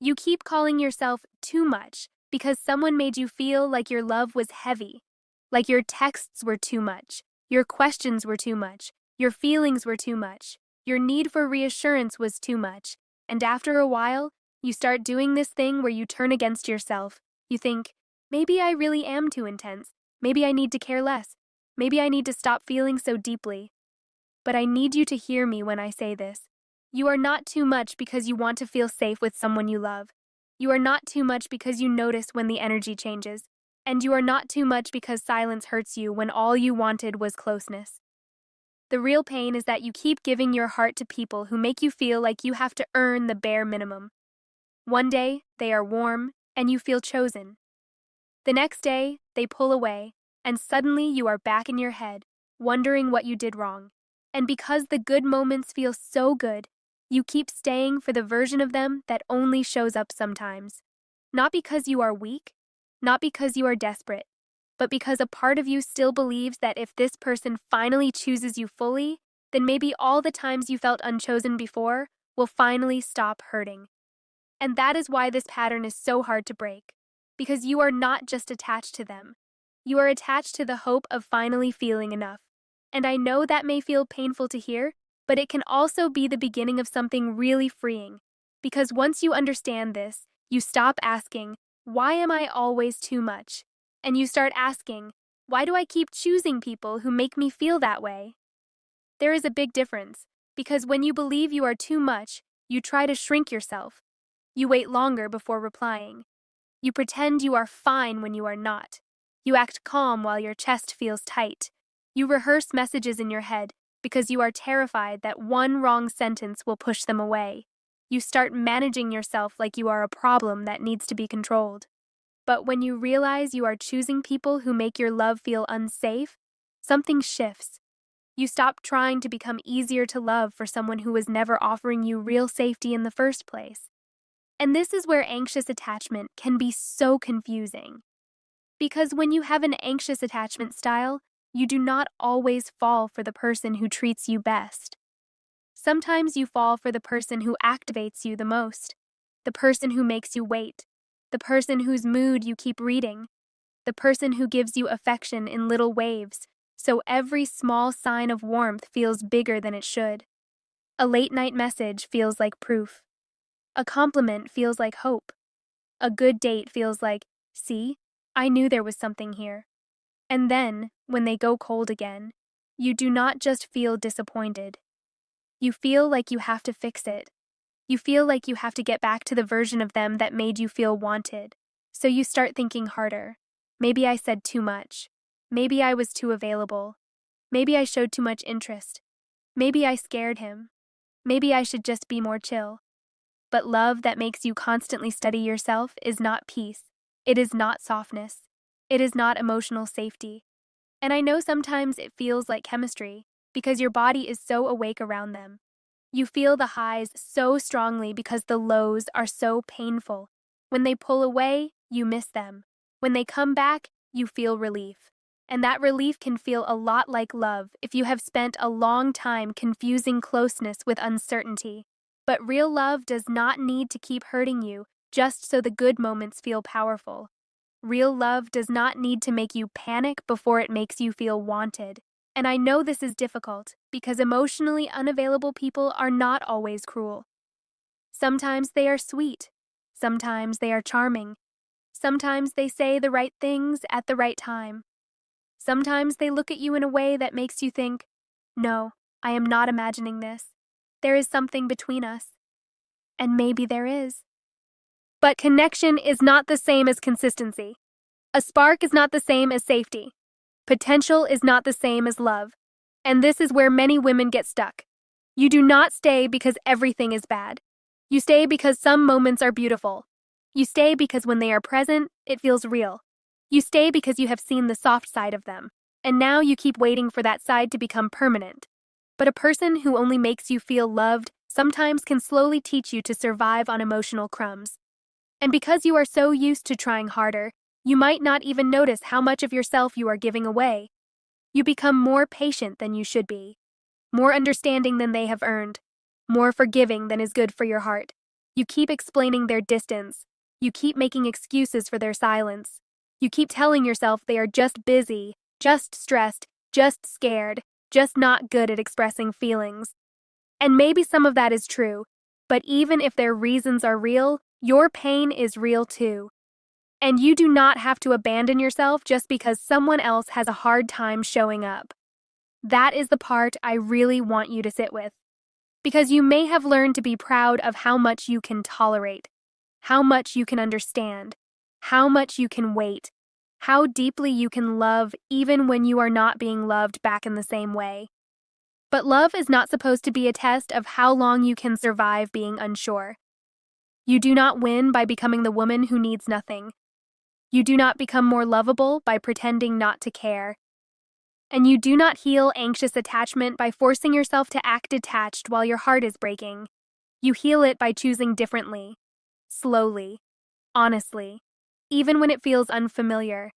You keep calling yourself too much because someone made you feel like your love was heavy, like your texts were too much, your questions were too much, your feelings were too much, your need for reassurance was too much, and after a while, you start doing this thing where you turn against yourself. You think, maybe I really am too intense, maybe I need to care less, maybe I need to stop feeling so deeply. But I need you to hear me when I say this. You are not too much because you want to feel safe with someone you love. You are not too much because you notice when the energy changes. And you are not too much because silence hurts you when all you wanted was closeness. The real pain is that you keep giving your heart to people who make you feel like you have to earn the bare minimum. One day, they are warm, and you feel chosen. The next day, they pull away, and suddenly you are back in your head, wondering what you did wrong. And because the good moments feel so good, you keep staying for the version of them that only shows up sometimes. Not because you are weak, not because you are desperate, but because a part of you still believes that if this person finally chooses you fully, then maybe all the times you felt unchosen before will finally stop hurting. And that is why this pattern is so hard to break, because you are not just attached to them. You are attached to the hope of finally feeling enough. And I know that may feel painful to hear, but it can also be the beginning of something really freeing. Because once you understand this, you stop asking, why am I always too much? And you start asking, why do I keep choosing people who make me feel that way? There is a big difference, because when you believe you are too much, you try to shrink yourself. You wait longer before replying. You pretend you are fine when you are not. You act calm while your chest feels tight. You rehearse messages in your head because you are terrified that one wrong sentence will push them away. You start managing yourself like you are a problem that needs to be controlled. But when you realize you are choosing people who make your love feel unsafe, something shifts. You stop trying to become easier to love for someone who was never offering you real safety in the first place. And this is where anxious attachment can be so confusing. Because when you have an anxious attachment style, you do not always fall for the person who treats you best. Sometimes you fall for the person who activates you the most, the person who makes you wait, the person whose mood you keep reading, the person who gives you affection in little waves, so every small sign of warmth feels bigger than it should. A late-night message feels like proof. A compliment feels like hope. A good date feels like, see, I knew there was something here. And then, when they go cold again, you do not just feel disappointed. You feel like you have to fix it. You feel like you have to get back to the version of them that made you feel wanted. So you start thinking harder. Maybe I said too much. Maybe I was too available. Maybe I showed too much interest. Maybe I scared him. Maybe I should just be more chill. But love that makes you constantly study yourself is not peace. It is not softness. It is not emotional safety. And I know sometimes it feels like chemistry because your body is so awake around them. You feel the highs so strongly because the lows are so painful. When they pull away, you miss them. When they come back, you feel relief. And that relief can feel a lot like love if you have spent a long time confusing closeness with uncertainty. But real love does not need to keep hurting you just so the good moments feel powerful. Real love does not need to make you panic before it makes you feel wanted. And I know this is difficult because emotionally unavailable people are not always cruel. Sometimes they are sweet. Sometimes they are charming. Sometimes they say the right things at the right time. Sometimes they look at you in a way that makes you think, no, I am not imagining this. There is something between us. And maybe there is. But connection is not the same as consistency. A spark is not the same as safety. Potential is not the same as love. And this is where many women get stuck. You do not stay because everything is bad. You stay because some moments are beautiful. You stay because when they are present, it feels real. You stay because you have seen the soft side of them. And now you keep waiting for that side to become permanent. But a person who only makes you feel loved sometimes can slowly teach you to survive on emotional crumbs. And because you are so used to trying harder, you might not even notice how much of yourself you are giving away. You become more patient than you should be, more understanding than they have earned, more forgiving than is good for your heart. You keep explaining their distance. You keep making excuses for their silence. You keep telling yourself they are just busy, just stressed, just scared, just not good at expressing feelings. And maybe some of that is true, but even if their reasons are real, your pain is real too. And you do not have to abandon yourself just because someone else has a hard time showing up. That is the part I really want you to sit with. Because you may have learned to be proud of how much you can tolerate, how much you can understand, how much you can wait, how deeply you can love even when you are not being loved back in the same way. But love is not supposed to be a test of how long you can survive being unsure. You do not win by becoming the woman who needs nothing. You do not become more lovable by pretending not to care. And you do not heal anxious attachment by forcing yourself to act detached while your heart is breaking. You heal it by choosing differently, slowly, honestly, even when it feels unfamiliar.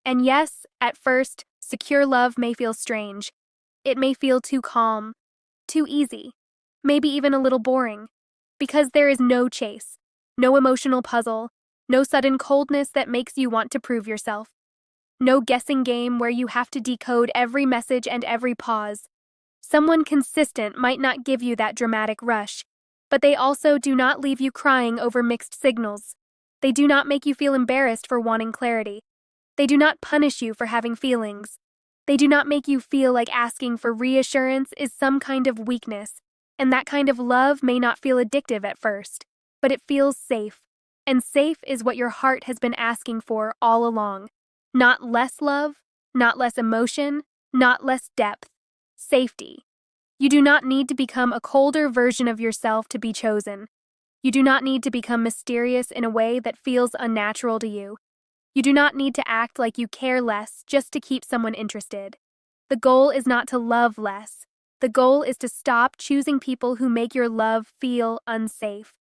And yes, at first, secure love may feel strange. It may feel too calm, too easy, maybe even a little boring, because there is no chase, no emotional puzzle, no sudden coldness that makes you want to prove yourself. No guessing game where you have to decode every message and every pause. Someone consistent might not give you that dramatic rush, but they also do not leave you crying over mixed signals. They do not make you feel embarrassed for wanting clarity. They do not punish you for having feelings. They do not make you feel like asking for reassurance is some kind of weakness, and that kind of love may not feel addictive at first, but it feels safe. And safe is what your heart has been asking for all along. Not less love, not less emotion, not less depth. Safety. You do not need to become a colder version of yourself to be chosen. You do not need to become mysterious in a way that feels unnatural to you. You do not need to act like you care less just to keep someone interested. The goal is not to love less. The goal is to stop choosing people who make your love feel unsafe.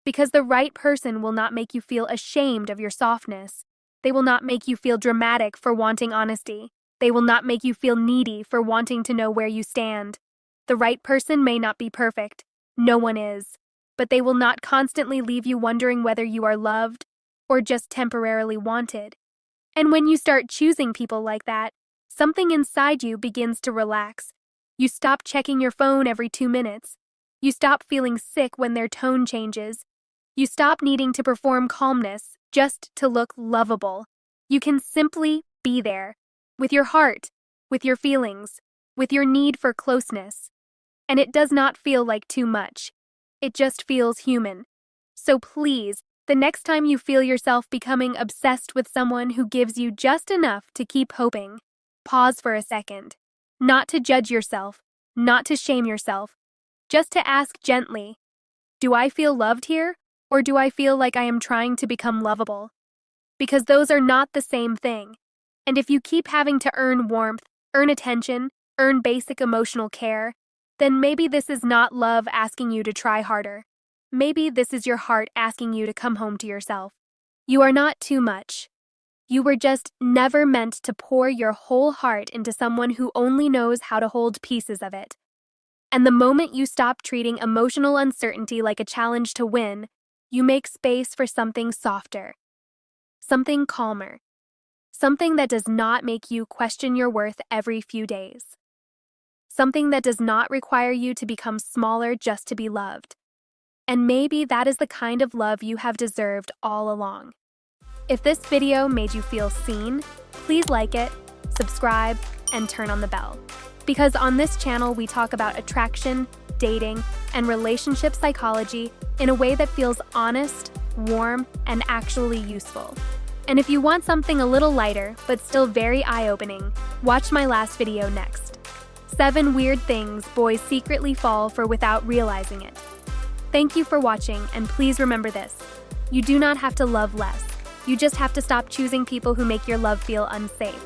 Because the right person will not make you feel ashamed of your softness. They will not make you feel dramatic for wanting honesty. They will not make you feel needy for wanting to know where you stand. The right person may not be perfect. No one is. But they will not constantly leave you wondering whether you are loved or just temporarily wanted. And when you start choosing people like that, something inside you begins to relax. You stop checking your phone every 2 minutes. You stop feeling sick when their tone changes. You stop needing to perform calmness just to look lovable. You can simply be there, with your heart, with your feelings, with your need for closeness. And it does not feel like too much. It just feels human. So please, the next time you feel yourself becoming obsessed with someone who gives you just enough to keep hoping, pause for a second. Not to judge yourself, not to shame yourself, just to ask gently, do I feel loved here? Or do I feel like I am trying to become lovable? Because those are not the same thing. And if you keep having to earn warmth, earn attention, earn basic emotional care, then maybe this is not love asking you to try harder. Maybe this is your heart asking you to come home to yourself. You are not too much. You were just never meant to pour your whole heart into someone who only knows how to hold pieces of it. And the moment you stop treating emotional uncertainty like a challenge to win, you make space for something softer, something calmer, something that does not make you question your worth every few days, something that does not require you to become smaller just to be loved. And maybe that is the kind of love you have deserved all along. If this video made you feel seen, please like it, subscribe, and turn on the bell. Because on this channel we talk about attraction, dating, and relationship psychology in a way that feels honest, warm, and actually useful. And if you want something a little lighter, but still very eye-opening, watch my last video next. 7 weird things boys secretly fall for without realizing it. Thank you for watching, and please remember this. You do not have to love less. You just have to stop choosing people who make your love feel unsafe.